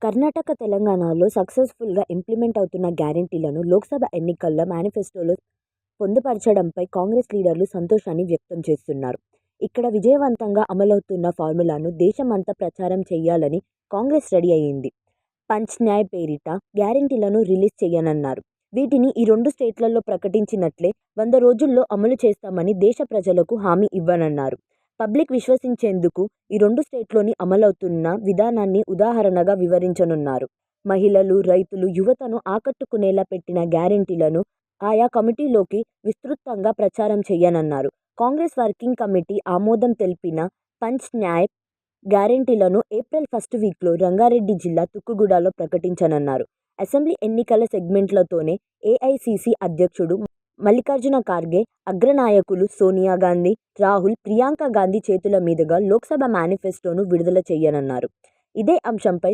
కర్ణాటక, తెలంగాణలో సక్సెస్ఫుల్గా ఇంప్లిమెంట్ అవుతున్న గ్యారంటీలను లోక్సభ ఎన్నికల మేనిఫెస్టోలో పొందుపరచడంపై కాంగ్రెస్ లీడర్లు సంతోషాన్ని వ్యక్తం చేస్తున్నారు. ఇక్కడ విజయవంతంగా అమలవుతున్న ఫార్ములాను దేశమంతా ప్రచారం చేయాలని కాంగ్రెస్ రెడీ అయింది. పంచ్ న్యాయ్ పేరిట గ్యారంటీలను రిలీజ్ చేయనున్నారు. వీటిని ఈ 2 స్టేట్లలో ప్రకటించినట్లే 100 రోజుల్లో అమలు చేస్తామని దేశ ప్రజలకు హామీ ఇవ్వనున్నారు. పబ్లిక్ విశ్వసించేందుకు ఈ 2 స్టేట్లోని అమలవుతున్న విధానాన్ని ఉదాహరణగా వివరించనున్నారు. మహిళలు, రైతులు, యువతను ఆకట్టుకునేలా పెట్టిన గ్యారంటీలను ఆయా కమిటీలోకి విస్తృతంగా ప్రచారం చేయనున్నారు. కాంగ్రెస్ వర్కింగ్ కమిటీ ఆమోదం తెలిపిన పంచ్ న్యాయ్ గ్యారంటీలను ఏప్రిల్ ఫస్ట్ వీక్లో రంగారెడ్డి జిల్లా తుక్కుగూడలో ప్రకటించనున్నారు. అసెంబ్లీ ఎన్నికల సెగ్మెంట్లతోనే ఏఐసీసీ అధ్యక్షుడు మల్లికార్జున ఖార్గే, అగ్రనాయకులు సోనియా గాంధీ, రాహుల్, ప్రియాంక గాంధీ చేతుల మీదుగా లోక్సభ మేనిఫెస్టోను విడుదల చేయనున్నారు. ఇదే అంశంపై